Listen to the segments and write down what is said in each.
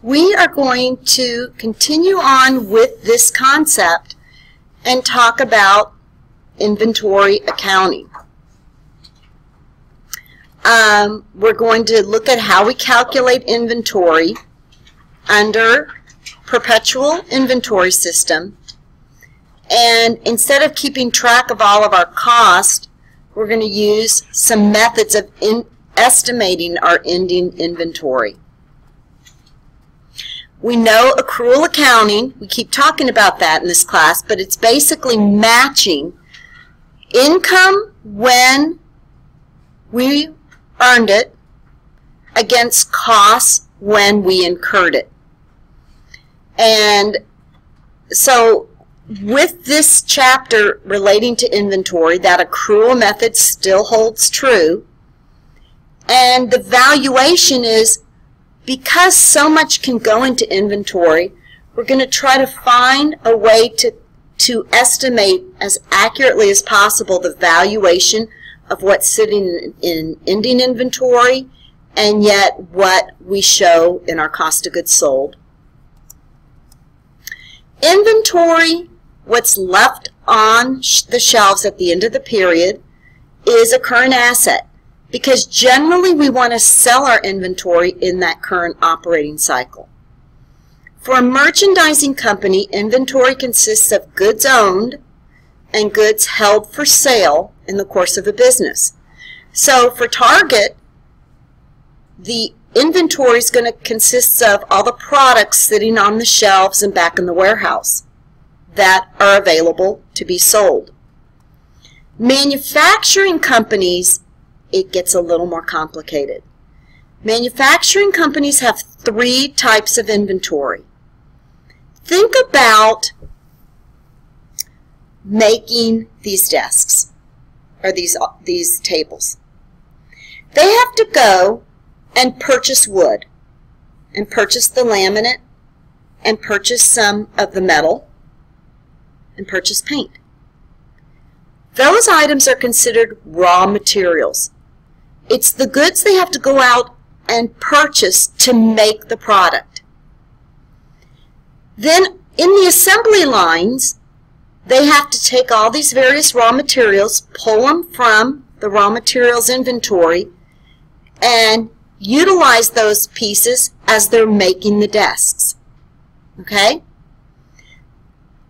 we are going to continue on with this concept and talk about inventory accounting. We're going to look at how we calculate inventory under perpetual inventory system. And instead of keeping track of all of our cost, we're going to use some methods of estimating our ending inventory. We know accrual accounting. We keep talking about that in this class, but it's basically matching income when we earned it against costs when we incurred it. And so with this chapter relating to inventory, that accrual method still holds true. And the valuation is, because so much can go into inventory, we're going to try to find a way to estimate as accurately as possible the valuation of what's sitting in ending inventory and yet what we show in our cost of goods sold. Inventory, what's left on the shelves at the end of the period, is a current asset, because generally we want to sell our inventory in that current operating cycle. For a merchandising company, inventory consists of goods owned and goods held for sale in the course of a business. So for Target, the inventory is going to consist of all the products sitting on the shelves and back in the warehouse that are available to be sold. Manufacturing companies, it gets a little more complicated. Manufacturing companies have three types of inventory. Think about making these desks or these tables. They have to go and purchase wood and purchase the laminate and purchase some of the metal and purchase paint. Those items are considered raw materials. It's the goods they have to go out and purchase to make the product. Then in the assembly lines, they have to take all these various raw materials, pull them from the raw materials inventory, and utilize those pieces as they're making the desks. Okay?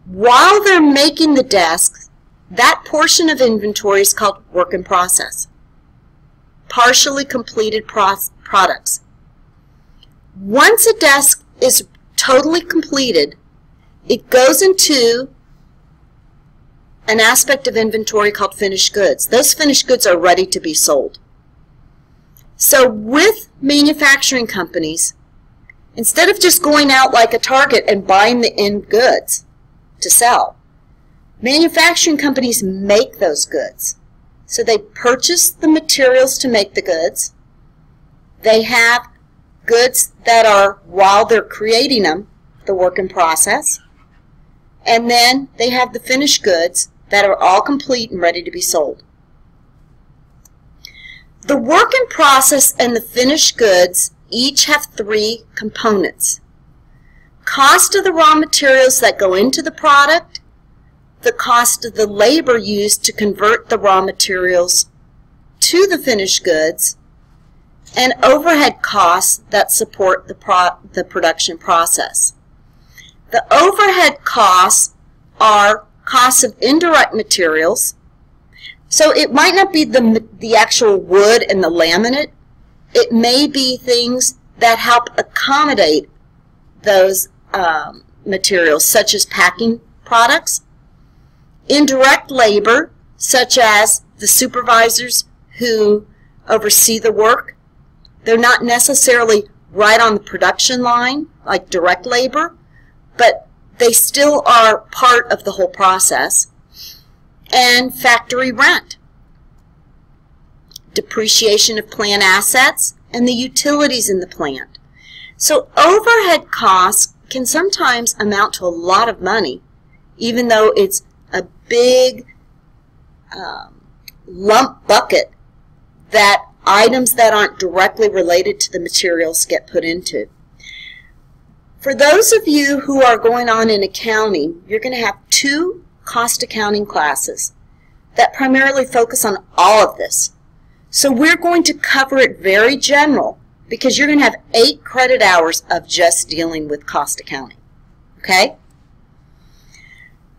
While they're making the desks, that portion of inventory is called work in process. Partially completed products. Once a desk is totally completed, it goes into an aspect of inventory called finished goods. Those finished goods are ready to be sold. So with manufacturing companies, instead of just going out like a Target and buying the end goods to sell, manufacturing companies make those goods. So they purchase the materials to make the goods. They have goods that are, while they're creating them, the work in process. And then they have the finished goods that are all complete and ready to be sold. The work in process and the finished goods each have three components. Cost of the raw materials that go into the product, the cost of the labor used to convert the raw materials to the finished goods, and overhead costs that support the production process. The overhead costs are costs of indirect materials. So it might not be the actual wood and the laminate. It may be things that help accommodate those materials, such as packing products. Indirect labor, such as the supervisors who oversee the work. They're not necessarily right on the production line, like direct labor, but they still are part of the whole process. And factory rent, depreciation of plant assets, and the utilities in the plant. So overhead costs can sometimes amount to a lot of money, even though it's a big lump bucket that items that aren't directly related to the materials get put into. For those of you who are going on in accounting, you're going to have 2 cost accounting classes that primarily focus on all of this. So we're going to cover it very general because you're going to have 8 credit hours of just dealing with cost accounting. Okay?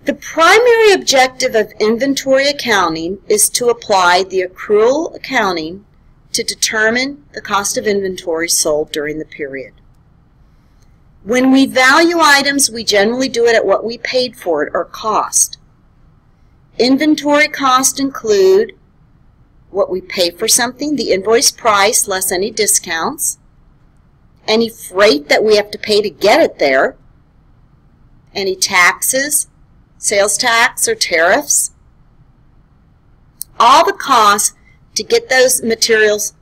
The primary objective of inventory accounting is to apply the accrual accounting to determine the cost of inventory sold during the period. When we value items, we generally do it at what we paid for it, or cost. Inventory costs include what we pay for something, the invoice price less any discounts, any freight that we have to pay to get it there, any taxes, sales tax or tariffs, all the costs to get those materials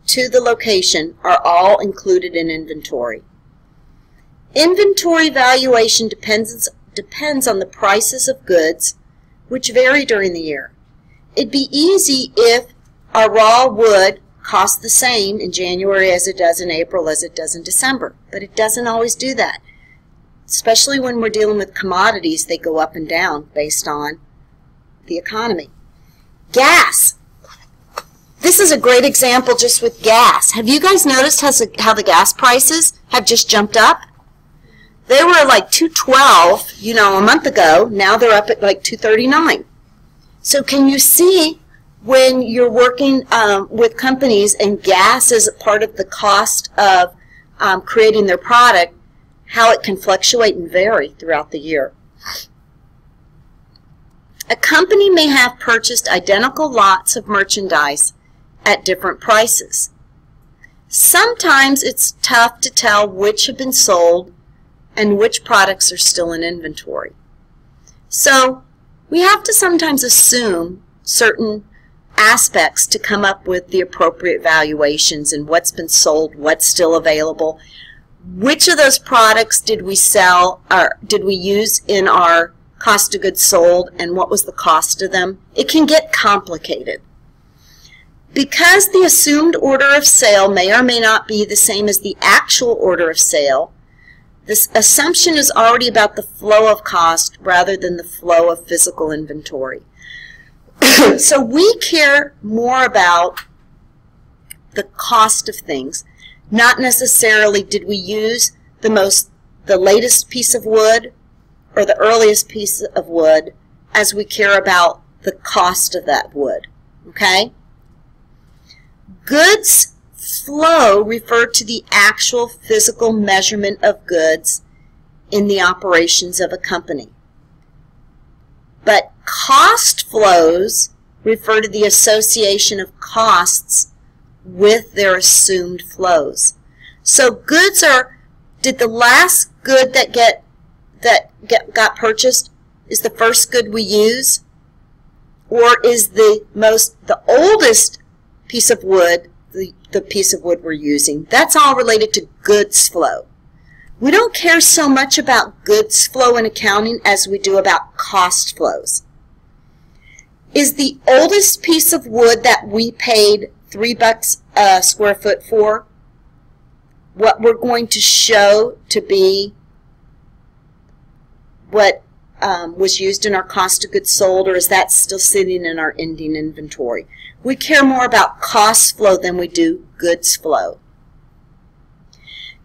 to the location are all included in inventory. Inventory valuation depends on the prices of goods, which vary during the year. It'd be easy if our raw wood cost the same in January as it does in April as it does in December, but it doesn't always do that. Especially when we're dealing with commodities, they go up and down based on the economy. Gas. This is a great example just with gas. Have you guys noticed how the gas prices have just jumped up? They were like $2.12, a month ago. Now they're up at like $2.39. So can you see when you're working with companies and gas is a part of the cost of creating their product, how it can fluctuate and vary throughout the year. A company may have purchased identical lots of merchandise at different prices. Sometimes it's tough to tell which have been sold and which products are still in inventory. So we have to sometimes assume certain aspects to come up with the appropriate valuations and what's been sold, what's still available. Which of those products did we sell or did we use in our cost of goods sold, and what was the cost of them? It can get complicated. Because the assumed order of sale may or may not be the same as the actual order of sale, this assumption is already about the flow of cost rather than the flow of physical inventory. So we care more about the cost of things. Not necessarily did we use the latest piece of wood or the earliest piece of wood, as we care about the cost of that wood. Okay? Goods flow refer to the actual physical measurement of goods in the operations of a company. But cost flows refer to the association of costs with their assumed flows. So goods are, did the last good that got purchased is the first good we use, or is the oldest piece of wood the piece of wood we're using? That's all related to goods flow. We don't care so much about goods flow in accounting as we do about cost flows. Is the oldest piece of wood that we paid $3 a square foot for what we're going to show to be what was used in our cost of goods sold, or is that still sitting in our ending inventory? We care more about cost flow than we do goods flow.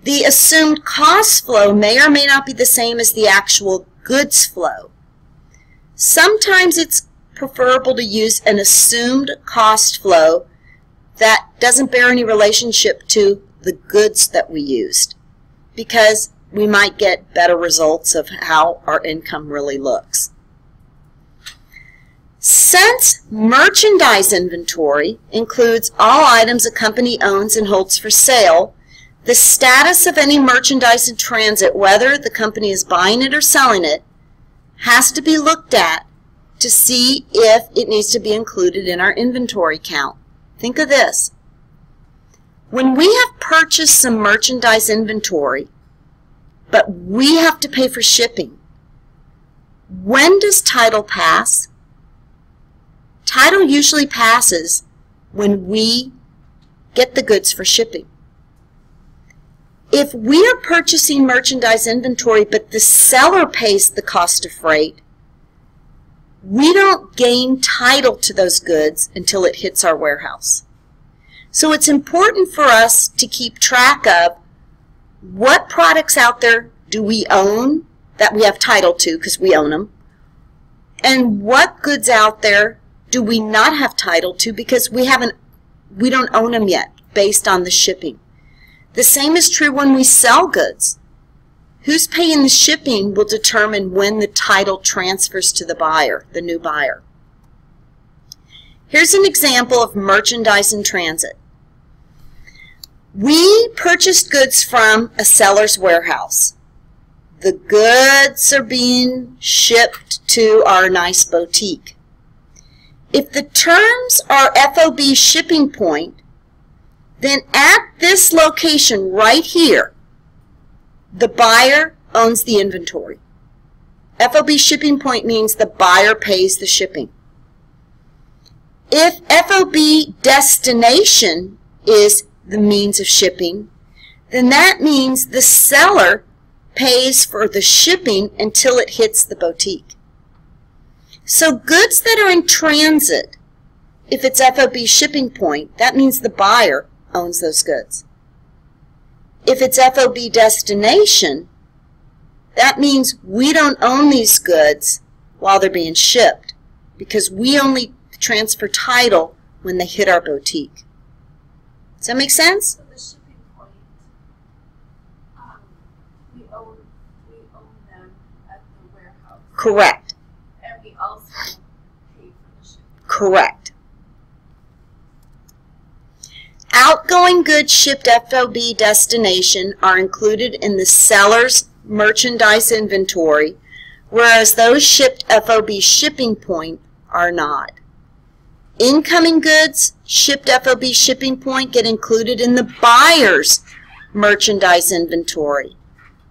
The assumed cost flow may or may not be the same as the actual goods flow. Sometimes it's preferable to use an assumed cost flow that doesn't bear any relationship to the goods that we used, because we might get better results of how our income really looks. Since merchandise inventory includes all items a company owns and holds for sale, the status of any merchandise in transit, whether the company is buying it or selling it, has to be looked at to see if it needs to be included in our inventory count. Think of this. When we have purchased some merchandise inventory, but we have to pay for shipping, when does title pass? Title usually passes when we get the goods for shipping. If we are purchasing merchandise inventory but the seller pays the cost of freight, we don't gain title to those goods until it hits our warehouse. So it's important for us to keep track of what products out there do we own that we have title to because we own them, and what goods out there do we not have title to because we don't own them yet based on the shipping. The same is true when we sell goods. Who's paying the shipping will determine when the title transfers to the buyer, the new buyer. Here's an example of merchandise in transit. We purchased goods from a seller's warehouse. The goods are being shipped to our nice boutique. If the terms are FOB shipping point, then at this location right here, the buyer owns the inventory. FOB shipping point means the buyer pays the shipping. If FOB destination is the means of shipping, then that means the seller pays for the shipping until it hits the boutique. So goods that are in transit, if it's FOB shipping point, that means the buyer owns those goods. If it's FOB destination, that means we don't own these goods while they're being shipped because we only transfer title when they hit our boutique. Does that make sense? So the shipping point, we own them at the warehouse. Correct. And we also pay for the shipping. Correct. Outgoing goods shipped FOB destination are included in the seller's merchandise inventory, whereas those shipped FOB shipping point are not. Incoming goods shipped FOB shipping point get included in the buyer's merchandise inventory,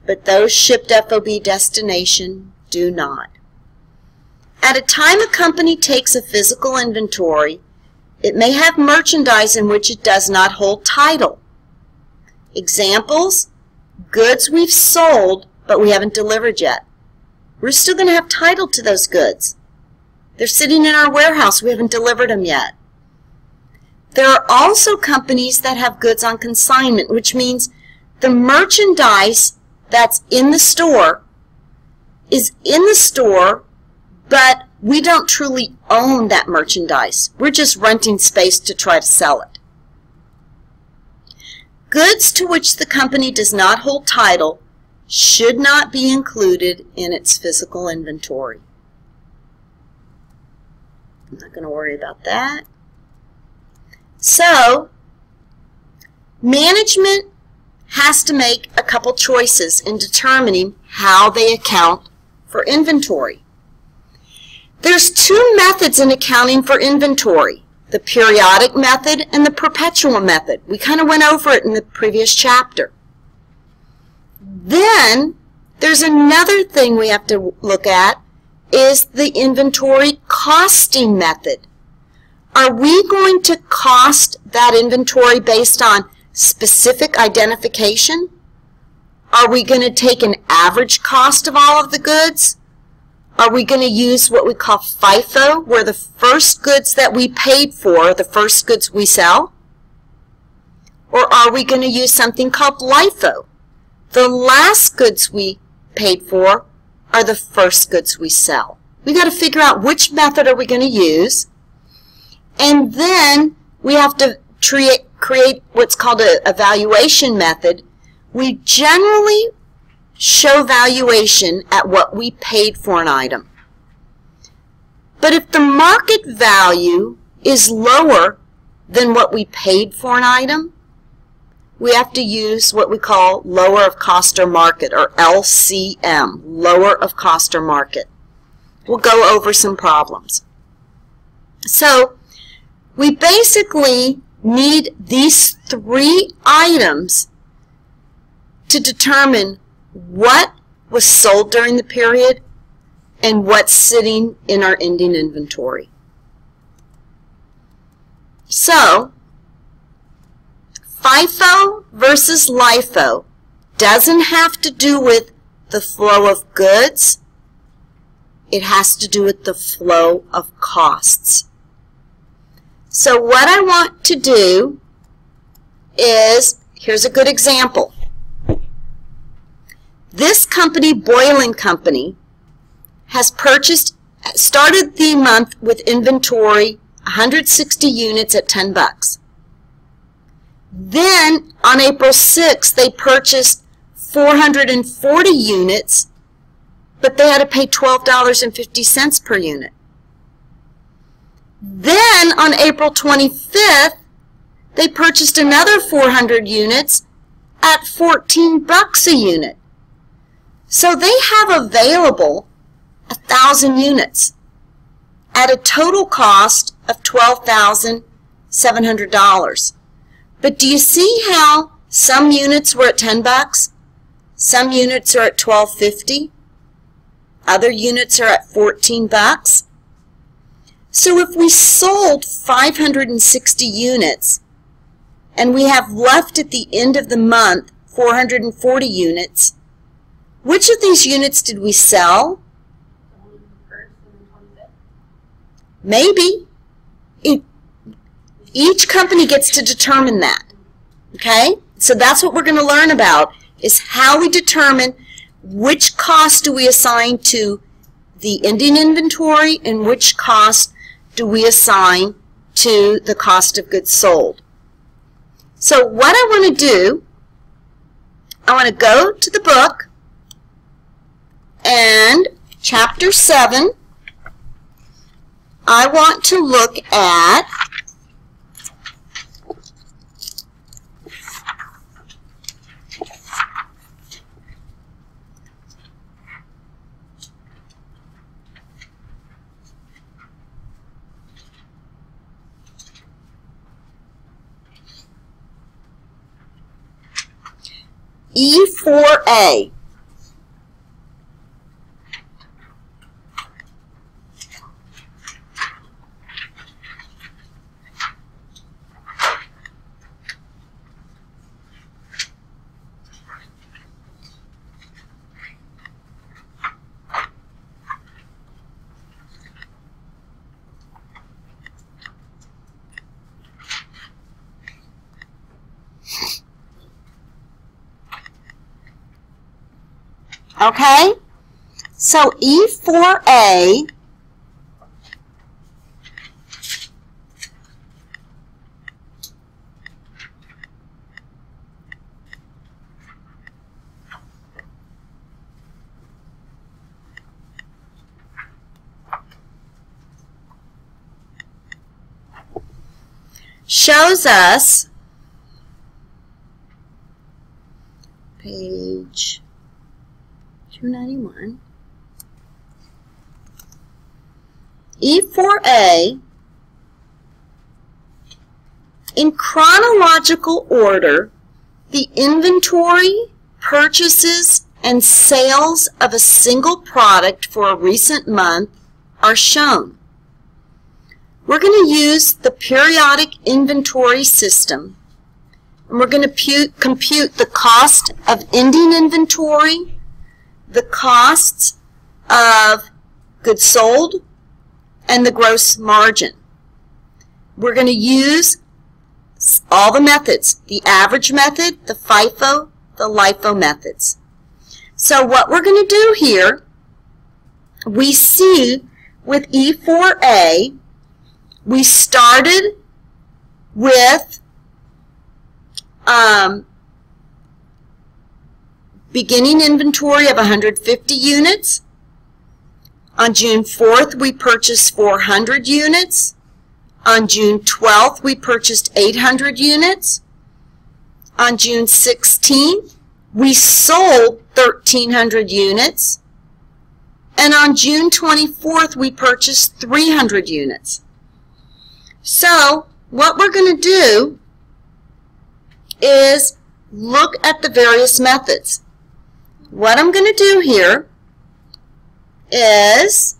but those shipped FOB destination do not. At a time a company takes a physical inventory, it may have merchandise in which it does not hold title. Examples, goods we've sold but we haven't delivered yet. We're still going to have title to those goods. They're sitting in our warehouse. We haven't delivered them yet. There are also companies that have goods on consignment, which means the merchandise that's in the store is in the store, but we don't truly own that merchandise. We're just renting space to try to sell it. Goods to which the company does not hold title should not be included in its physical inventory. I'm not going to worry about that. So, management has to make a couple choices in determining how they account for inventory. There's two methods in accounting for inventory, the periodic method and the perpetual method. We kind of went over it in the previous chapter. Then there's another thing we have to look at is the inventory costing method. Are we going to cost that inventory based on specific identification? Are we going to take an average cost of all of the goods? Are we going to use what we call FIFO, where the first goods that we paid for are the first goods we sell? Or are we going to use something called LIFO? The last goods we paid for are the first goods we sell. We've got to figure out which method are we going to use. And then we have to create what's called a valuation method. We generally show valuation at what we paid for an item. But if the market value is lower than what we paid for an item, we have to use what we call lower of cost or market, or LCM, lower of cost or market. We'll go over some problems. So we basically need these three items to determine what was sold during the period and what's sitting in our ending inventory. So, FIFO versus LIFO doesn't have to do with the flow of goods. It has to do with the flow of costs. So what I want to do is, here's a good example. This company, Boiling Company, has started the month with inventory 160 units at $10. Then on April 6th, they purchased 440 units, but they had to pay $12.50 per unit. Then on April 25th, they purchased another 400 units at $14 a unit. So they have available 1,000 units at a total cost of $12,700. But do you see how some units were at $10? Some units are at $12.50. Other units are at $14. So if we sold 560 units and we have left at the end of the month 440 units, which of these units did we sell? Maybe. Each company gets to determine that. Okay? So that's what we're going to learn about, is how we determine which cost do we assign to the ending inventory and which cost do we assign to the cost of goods sold. So what I want to do, I want to go to the book, and chapter 7, I want to look at E4A. Okay, so E4A shows us, page 291, E4A, in chronological order, the inventory, purchases, and sales of a single product for a recent month are shown. We're going to use the periodic inventory system, and we're going to compute the cost of ending inventory, the costs of goods sold, and the gross margin. We're going to use all the methods, the average method, the FIFO, the LIFO methods. So what we're going to do here, we see with E4A, we started with beginning inventory of 150 units. On June 4th, we purchased 400 units. On June 12th, we purchased 800 units. On June 16th, we sold 1,300 units. And on June 24th, we purchased 300 units. So, what we're going to do is look at the various methods. What I'm going to do here is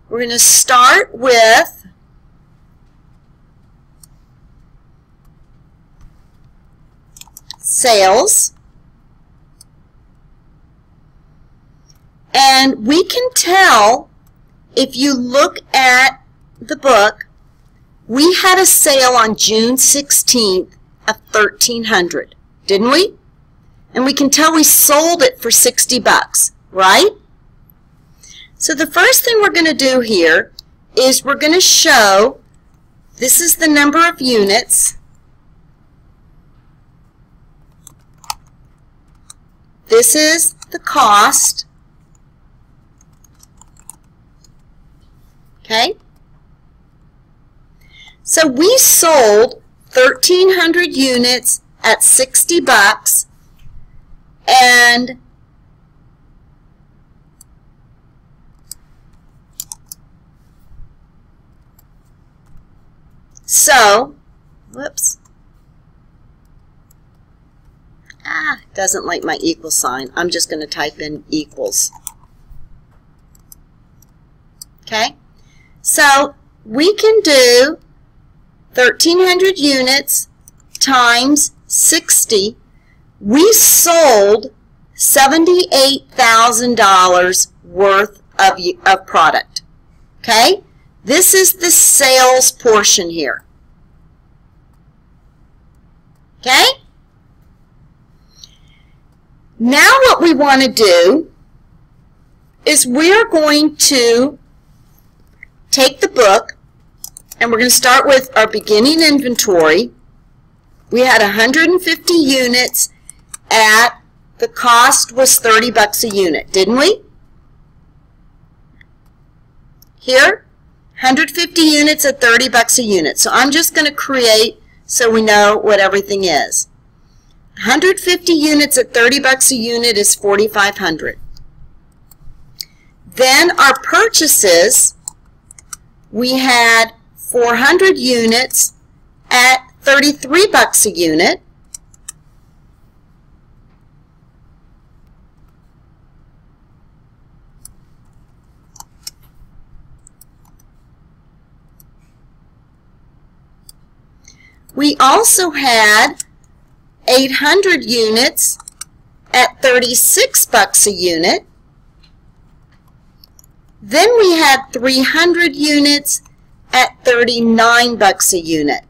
We're going to start with sales. And we can tell, if you look at the book, we had a sale on June 16th of $1,300, didn't we? And we can tell we sold it for 60 bucks, right? So the first thing we're going to do here is we're going to show, this is the number of units. This is the cost. Okay? So we sold 1,300 units at 60 bucks, and so, whoops, doesn't like my equal sign. I'm just going to type in equals. Okay? So we can do 1,300 units times 60. We sold $78,000 worth of product. Okay? This is the sales portion here. Okay? Now what we want to do is we're going to take the book, and we're going to start with our beginning inventory. We had 150 units at, the cost was 30 bucks a unit, didn't we? Here, 150 units at 30 bucks a unit. So I'm just going to create so we know what everything is. 150 units at 30 bucks a unit is 4,500. Then our purchases, we had 400 units at 33 bucks a unit. We also had 800 units at 36 bucks a unit. Then we had 300 units at 39 bucks a unit.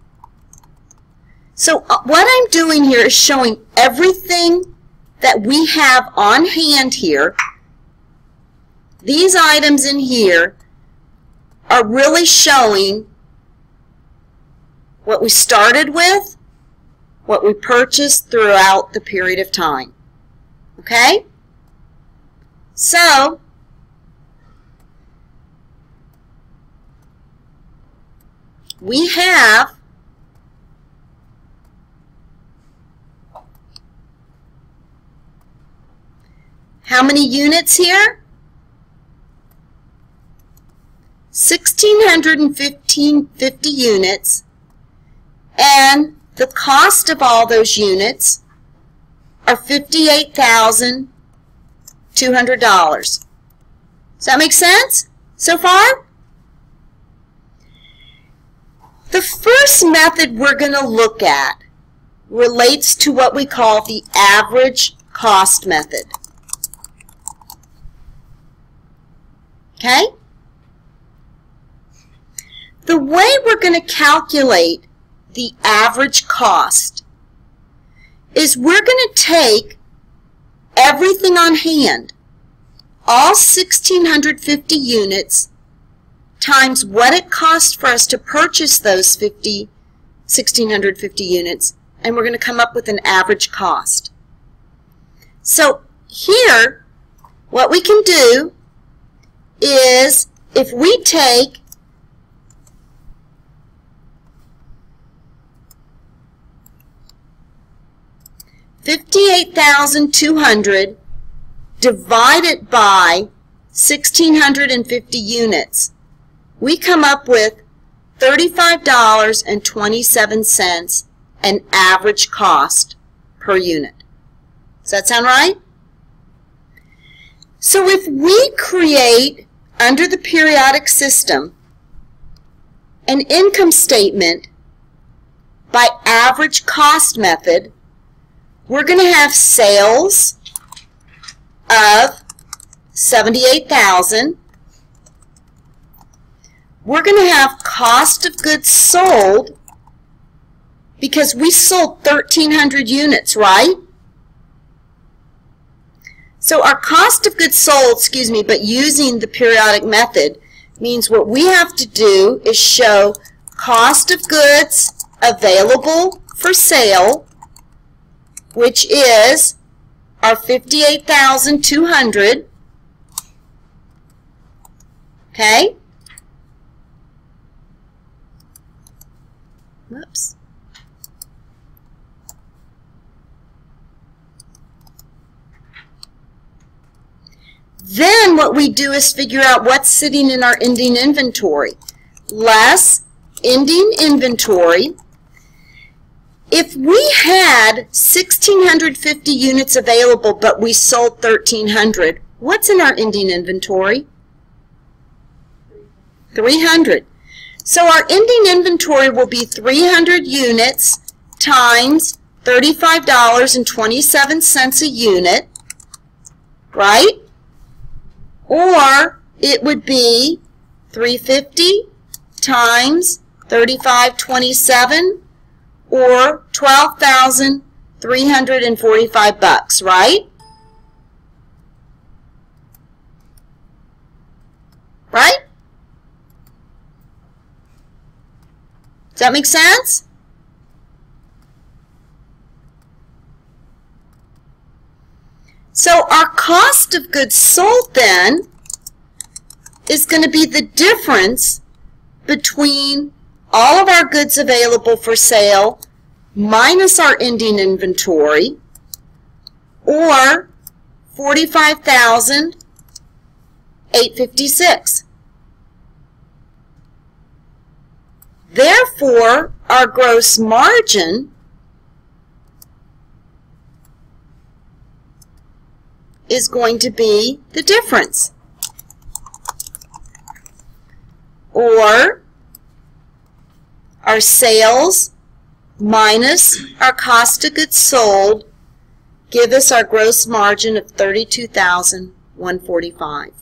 So what I'm doing here is showing everything that we have on hand here. These items in here are really showing what we started with, what we purchased throughout the period of time. Okay? So, we have how many units here? 1,650 units, and the cost of all those units are $58,200. Does that make sense so far? The first method we're going to look at relates to what we call the average cost method. Okay? The way we're going to calculate the average cost is we're going to take everything on hand, all 1,650 units, times what it cost for us to purchase those 1,650 units, and we're going to come up with an average cost. So here, what we can do is, if we take $58,200 divided by 1,650 units, we come up with $35.27 an average cost per unit. Does that sound right? So if we create under the periodic system, an income statement by average cost method, we're going to have sales of $78,000. We're going to have cost of goods sold because we sold 1,300 units, right? So our cost of goods sold, but using the periodic method, means what we have to do is show cost of goods available for sale, which is our $58,200, okay? Whoops. Then what we do is figure out what's sitting in our ending inventory. Less ending inventory. If we had 1,650 units available but we sold 1,300, what's in our ending inventory? 300. So our ending inventory will be 300 units times $35.27 a unit, right? Or it would be 350 times 35.27, or $12,345, right? Right? Does that make sense? So our cost of goods sold then is going to be the difference between all of our goods available for sale minus our ending inventory, or $45,856. Therefore, our gross margin is going to be the difference, or our sales minus our cost of goods sold give us our gross margin of $32,145.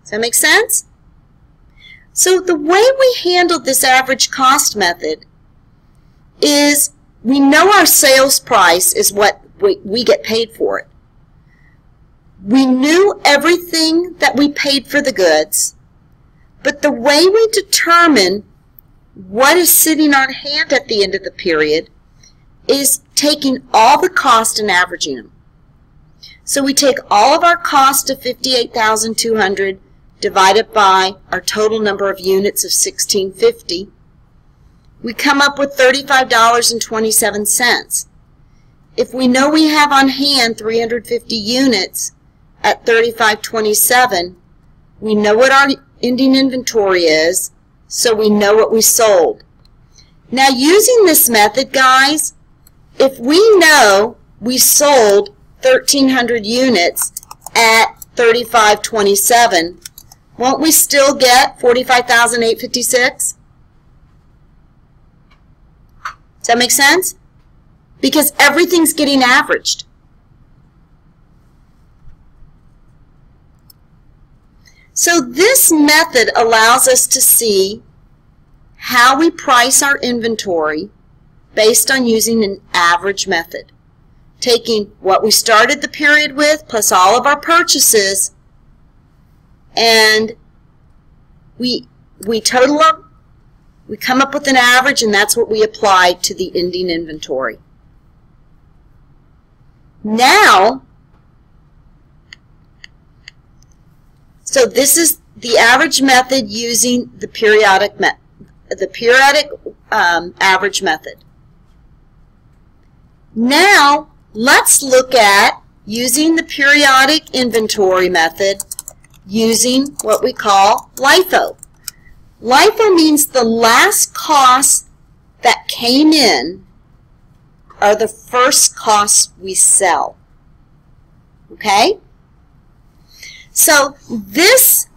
Does that make sense? So the way we handled this average cost method is we know our sales price is what we get paid for it. We knew everything that we paid for the goods, but the way we determine what is sitting on hand at the end of the period is taking all the cost and averaging them. So we take all of our cost of $58,200 divided by our total number of units of 1,650. We come up with $35.27. If we know we have on hand 350 units at $35.27, we know what our ending inventory is, so we know what we sold. Now, using this method, guys, if we know we sold 1,300 units at $35.27, won't we still get $45,856? Does that make sense? Because everything's getting averaged. So this method allows us to see how we price our inventory based on using an average method, taking what we started the period with plus all of our purchases, and we total them, we come up with an average, and that's what we apply to the ending inventory. Now, so this is the average method using the periodic average method. Now, let's look at using the periodic inventory method using what we call LIFO. LIFO means the last costs that came in are the first costs we sell. Okay? So this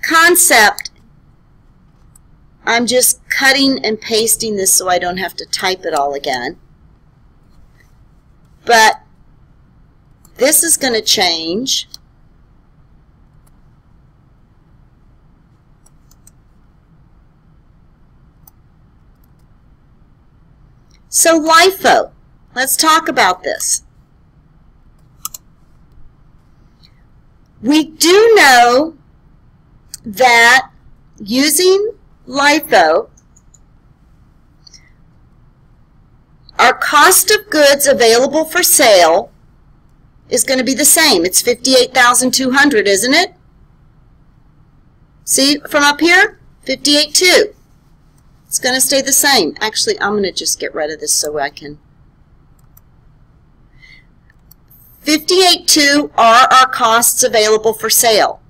concept, I'm just cutting and pasting this so I don't have to type it all again. But this is going to change. So LIFO, let's talk about this. We do know that using LIFO, our cost of goods available for sale is going to be the same. It's $58,200, isn't it? See from up here? $58,200. It's going to stay the same. Actually, I'm going to just get rid of this so I can. $58,200 are our costs available for sale.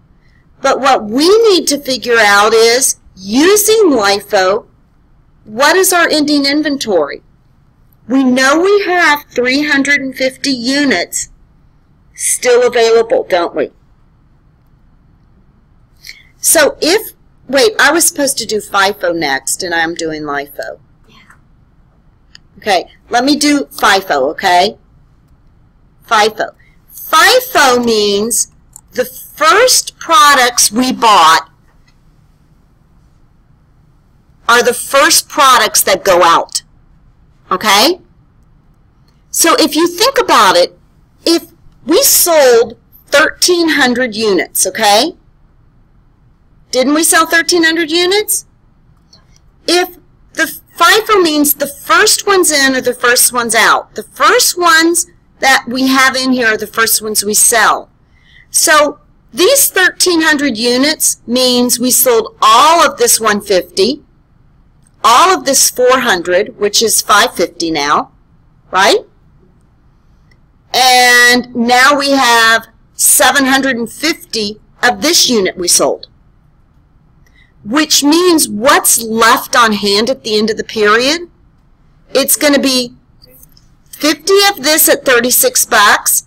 But what we need to figure out is, using LIFO, what is our ending inventory? We know we have 350 units still available, don't we? So if, wait, I was supposed to do FIFO next, and I'm doing LIFO. Okay, let me do FIFO, okay? FIFO. FIFO means the first products we bought are the first products that go out. Okay? So if you think about it, if we sold 1,300 units, okay? Didn't we sell 1,300 units? If the FIFO means the first ones in are the first ones out. The first ones that we have in here are the first ones we sell. So these 1,300 units means we sold all of this 150, all of this 400, which is 550 now, right? And now we have 750 of this unit we sold, which means what's left on hand at the end of the period, it's going to be 50 of this at 36 bucks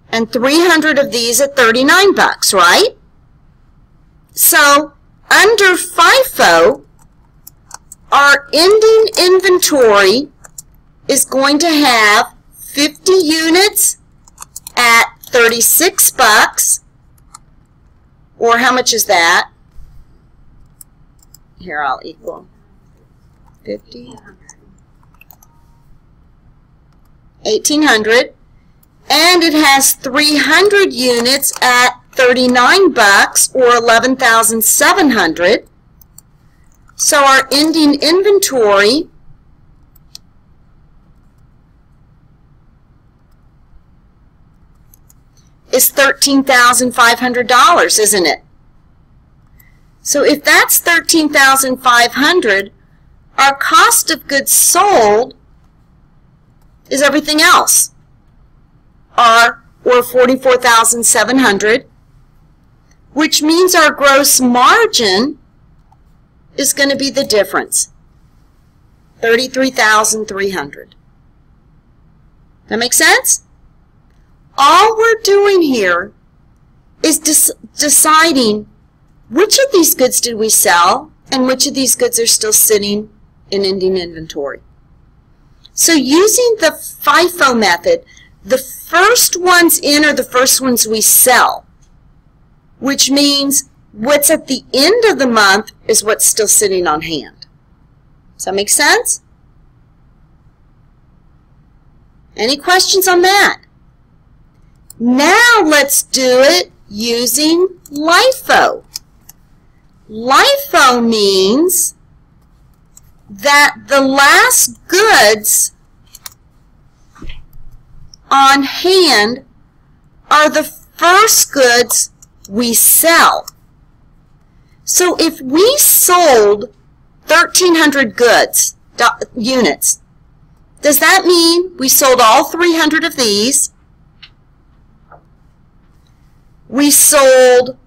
and 300 of these at 39 bucks, right? So under FIFO, our ending inventory is going to have 50 units at 36 bucks, or how much is that? Here, I'll equal 50. 1,800, and it has 300 units at 39 bucks, or 11,700. So our ending inventory is $13,500, isn't it? So if that's $13,500, our cost of goods sold is everything else, or $44,700, which means our gross margin is going to be the difference, $33,300. That make sense? All we're doing here is deciding which of these goods did we sell and which of these goods are still sitting in ending inventory. So using the FIFO method, the first ones in are the first ones we sell, which means what's at the end of the month is what's still sitting on hand. Does that make sense? Any questions on that? Now let's do it using LIFO. LIFO means that the last goods on hand are the first goods we sell. So if we sold 1,300 goods, units, does that mean we sold all 300 of these? We sold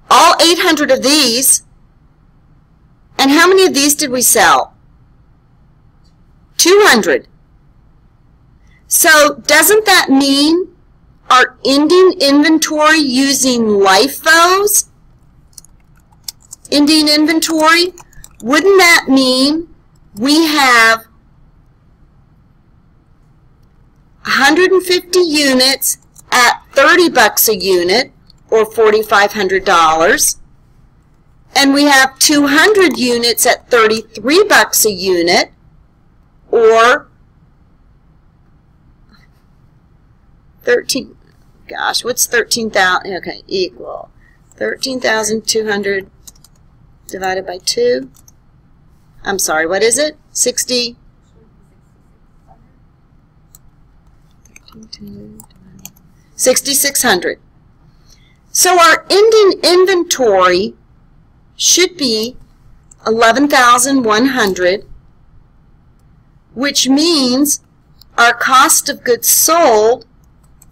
all 800 of these, And how many of these did we sell? 200. So doesn't that mean our ending inventory using LIFO's ending inventory, wouldn't that mean we have 150 units at $30 a unit, or $4,500, and we have 200 units at $33 a unit, or 13, gosh, what's 13,000, okay, equal 13,200 divided by 2, I'm sorry, what is it? 60, 6,600. So our ending inventory should be 11,100, which means our cost of goods sold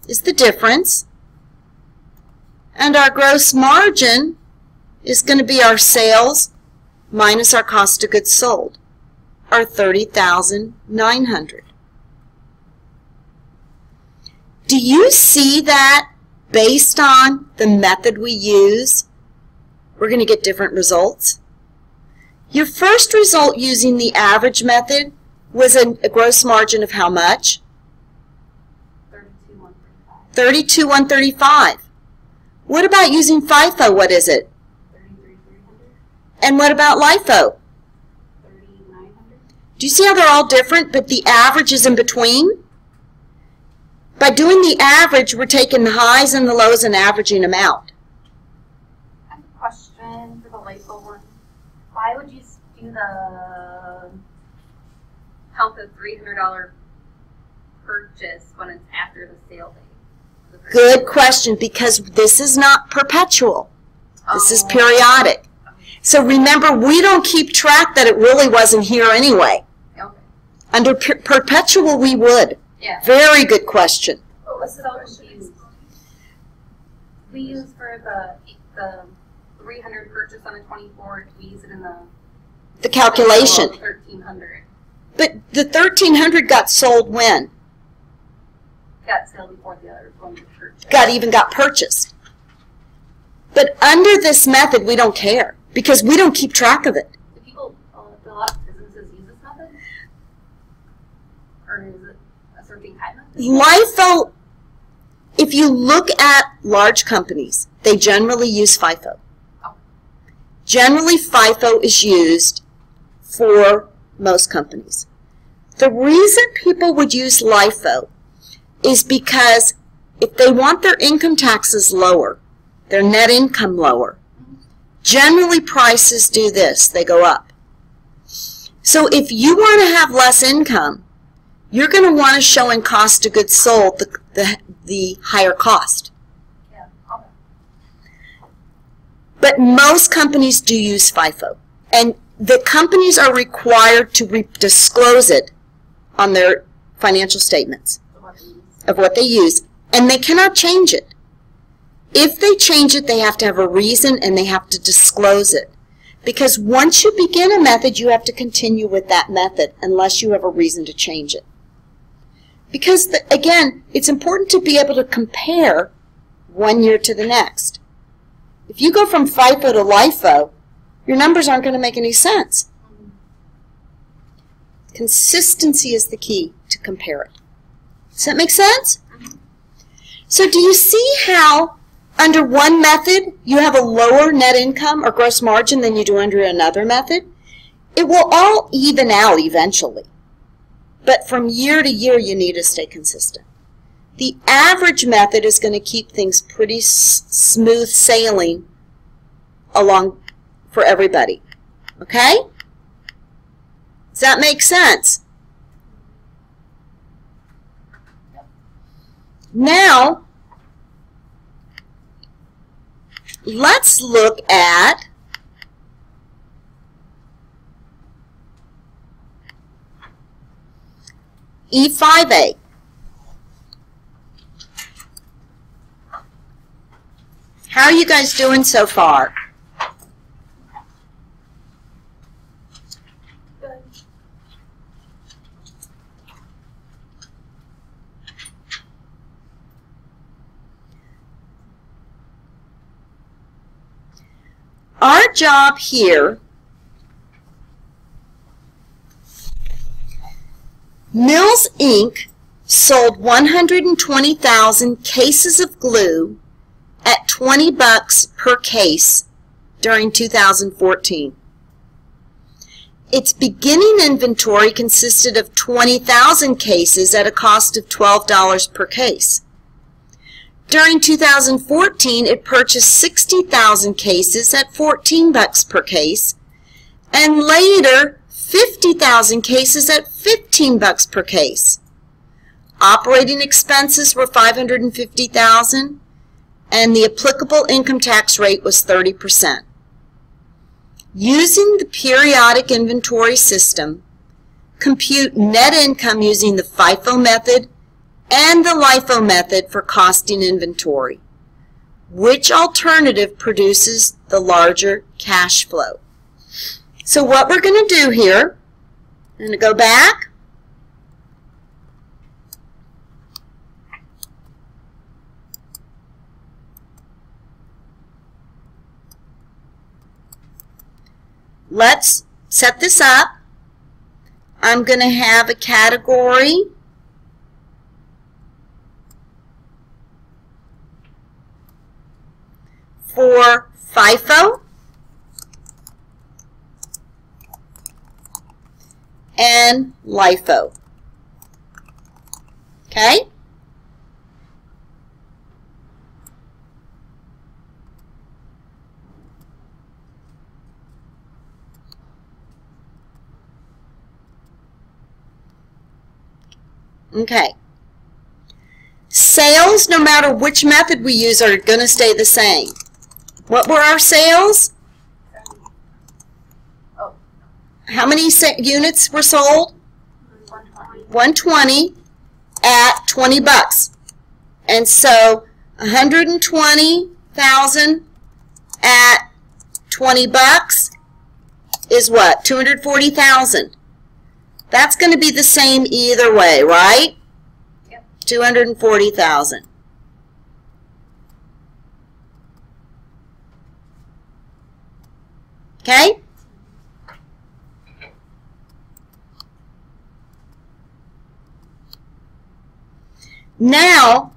is the difference, and our gross margin is going to be our sales minus our cost of goods sold, our 30,900. Do you see that based on the method we use, we're going to get different results? Your first result using the average method was a gross margin of how much? 32,135. What about using FIFO? What is it? 33,300. And what about LIFO? 3,900. Do you see how they're all different, but the average is in between? By doing the average, we're taking the highs and the lows and averaging them out. I have a question for the LIFO one. Why would you do the count the $300 purchase when it's after the sale date? Good question, because this is not perpetual. This is periodic. So remember, we don't keep track that it really wasn't here anyway. Okay. Under perpetual, we would. Yeah. Very good question. What was so confused? We use for the 300 purchase on the 24th, we use it in the calculation. 1,300. But the 1,300 got sold when? Got sale before the other one was purchased. Got purchased. But under this method, we don't care because we don't keep track of it. Do people, do a lot of businesses use this method? Or is it a certain kind of method? LIFO, if you look at large companies, they generally use FIFO. Oh. Generally, FIFO is used for most companies. The reason people would use LIFO is because if they want their income taxes lower, their net income lower, generally prices do this, they go up. So if you want to have less income, you're going to want to show in cost of goods sold the higher cost. Yeah. Okay. But most companies do use FIFO, and the companies are required to disclose it on their financial statements of what they use, and they cannot change it. If they change it, they have to have a reason and they have to disclose it. Because once you begin a method, you have to continue with that method unless you have a reason to change it. Because, again, it's important to be able to compare one year to the next. If you go from FIFO to LIFO, your numbers aren't going to make any sense. Consistency is the key to compare it. Does that make sense? So do you see how under one method you have a lower net income or gross margin than you do under another method? It will all even out eventually. But from year to year you need to stay consistent. The average method is going to keep things pretty smooth sailing along for everybody. Okay? Does that make sense? Now, let's look at E5A. How are you guys doing so far? our job here, Mills Inc. sold 120,000 cases of glue at $20 per case during 2014. Its beginning inventory consisted of 20,000 cases at a cost of $12 per case. During 2014, it purchased 60,000 cases at $14 per case, and later 50,000 cases at $15 per case. Operating expenses were $550,000, and the applicable income tax rate was 30%. Using the periodic inventory system, compute net income using the FIFO method and the LIFO method for costing inventory. Which alternative produces the larger cash flow? So what we're going to do here, I'm going to go back. Let's set this up. I'm going to have a category for FIFO and LIFO. Okay? Okay. Sales, no matter which method we use, are going to stay the same. What were our sales? Oh. How many units were sold? 120 at $20. And so 120,000 at $20 is what? 240,000. That's going to be the same either way, right? Yep. 240,000. Okay? Now,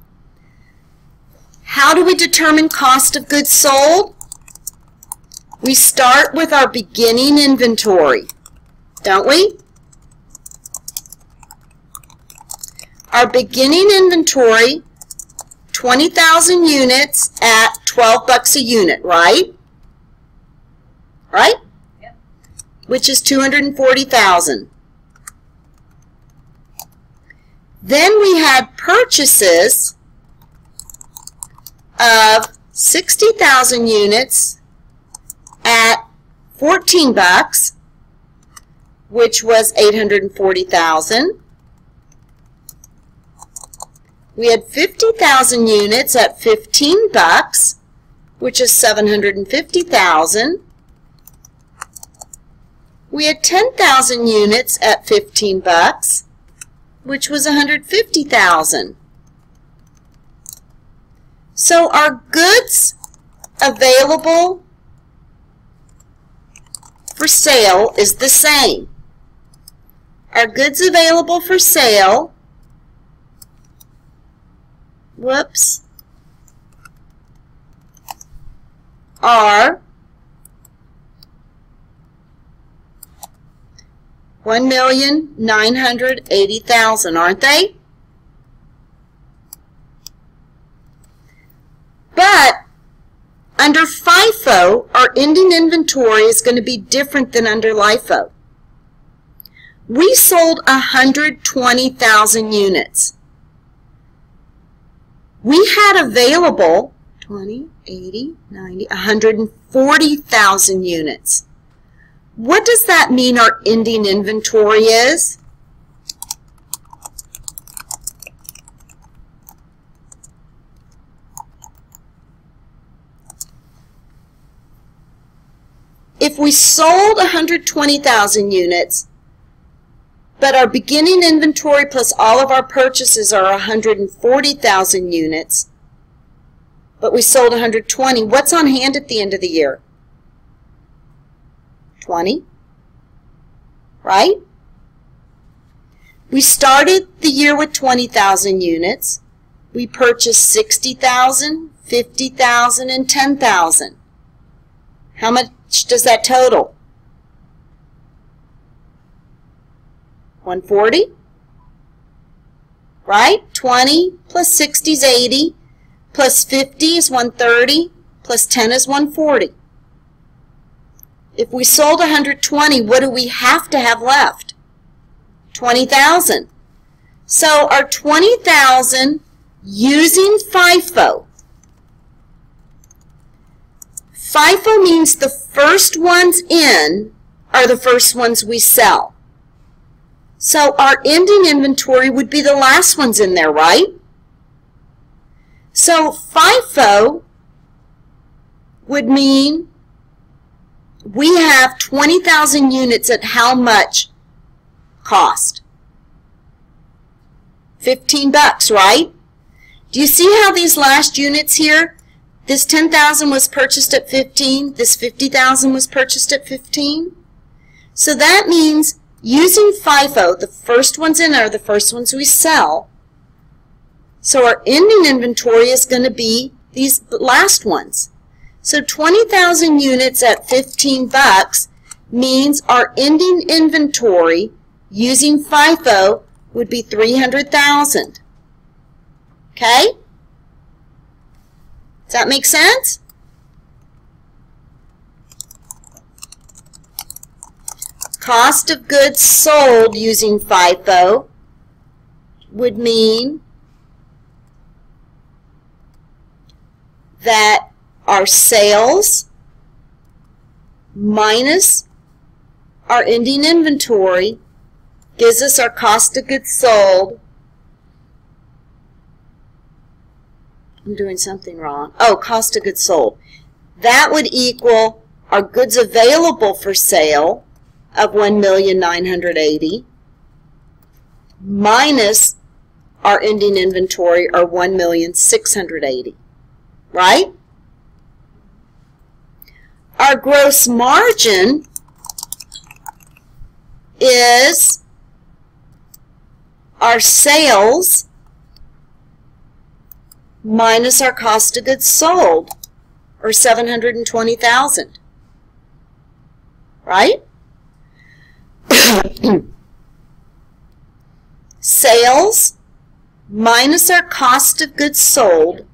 how do we determine cost of goods sold? We start with our beginning inventory, don't we? Our beginning inventory, 20,000 units at $12 a unit, right? Right? Yep. Which is 240,000. Then we had purchases of 60,000 units at $14, which was 840,000. We had 50,000 units at $15, which is 750,000. We had 10,000 units at $15, which was 150,000. So our goods available for sale is the same. Our goods available for sale, are 1,980,000, aren't they? But under FIFO, our ending inventory is going to be different than under LIFO. We sold 120,000 units. We had available 20, 80, 90, 140,000 units. What does that mean our ending inventory is? If we sold 120,000 units, but our beginning inventory plus all of our purchases are 140,000 units, but we sold 120, what's on hand at the end of the year? 20, right? We started the year with 20,000 units. We purchased 60,000, 50,000, and 10,000. How much does that total? 140, right? 20 plus 60 is 80, plus 50 is 130, plus 10 is 140. If we sold 120, what do we have to have left? 20,000. So our 20,000 using FIFO. FIFO means the first ones in are the first ones we sell. So our ending inventory would be the last ones in there, right? So FIFO would mean we have 20,000 units at how much cost? $15, right? Do you see how these last units here, this 10,000 was purchased at 15, this 50,000 was purchased at 15? So that means using FIFO, the first ones in are the first ones we sell. So our ending inventory is going to be these last ones. So 20,000 units at $15 means our ending inventory using FIFO would be 300,000. Okay? Does that make sense? Cost of goods sold using FIFO would mean that our sales minus our ending inventory gives us our cost of goods sold. I'm doing something wrong. Oh, cost of goods sold. That would equal our goods available for sale of 1,980,000 minus our ending inventory, or 1,680,000, right? Our gross margin is our sales minus our cost of goods sold, or 720,000, right? Sales minus our cost of goods sold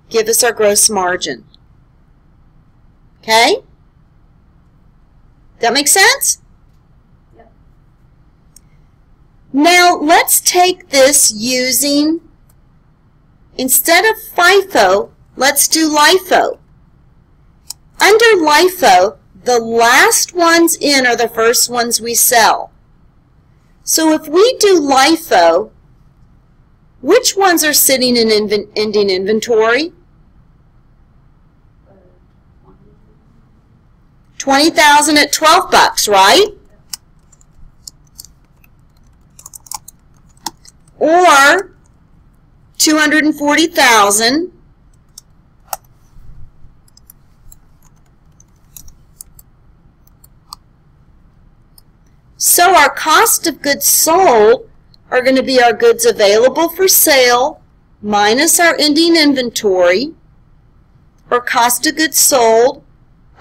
give us our gross margin. Okay? That makes sense? Yep. Now let's take this using, instead of FIFO, let's do LIFO. Under LIFO, the last ones in are the first ones we sell. So if we do LIFO, which ones are sitting in ending inventory? 20,000 at $12, right? Or 240,000 So our cost of goods sold are going to be our goods available for sale minus our ending inventory, or cost of goods sold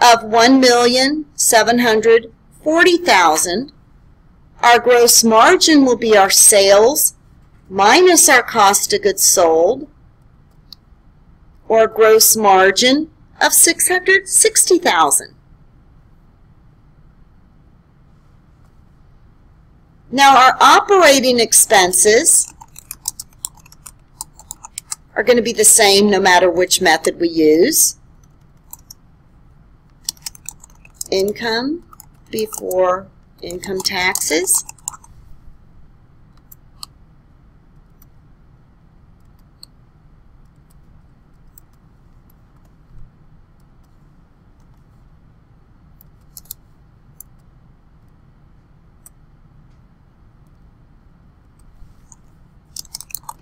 of 1,740,000. Our gross margin will be our sales minus our cost of goods sold, or gross margin of 660,000. Now our operating expenses are going to be the same no matter which method we use. Income before income taxes.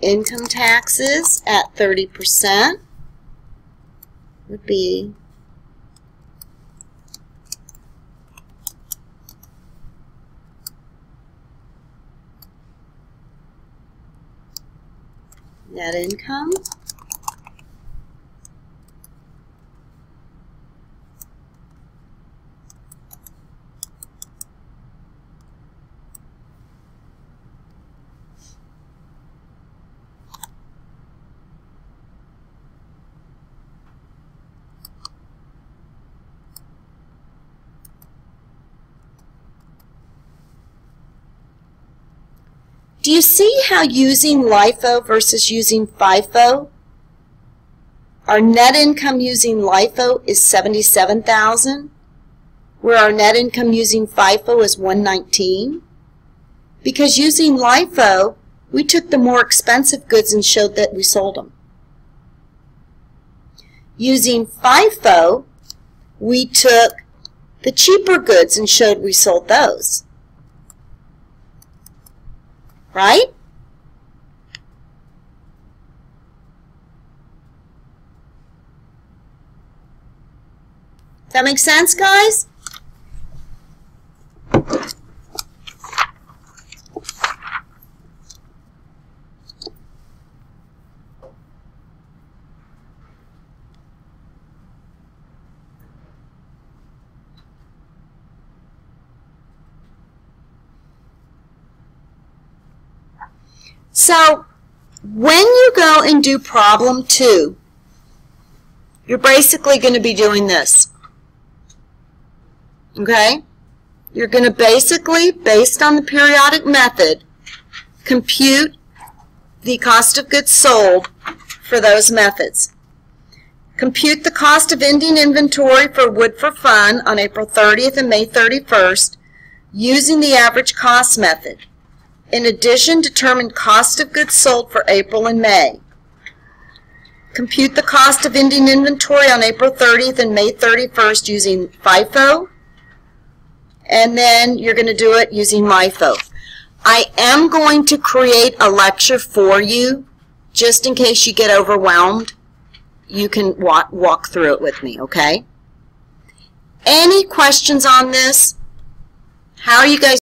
Income taxes at 30% would be net income. Do you see how using LIFO versus using FIFO? Our net income using LIFO is $77,000, where our net income using FIFO is $119,000. Because using LIFO, we took the more expensive goods and showed that we sold them. Using FIFO, we took the cheaper goods and showed we sold those. Right? Does that make sense, guys? So, when you go and do problem 2, you're basically going to be doing this. Okay? You're going to basically, based on the periodic method, compute the cost of goods sold for those methods. Compute the cost of ending inventory for wood for fun on April 30th and May 31st using the average cost method. In addition, determine cost of goods sold for April and May. Compute the cost of ending inventory on April 30th and May 31st using FIFO. And then you're going to do it using LIFO. I am going to create a lecture for you, just in case you get overwhelmed. You can walk through it with me, okay? Any questions on this? How are you guys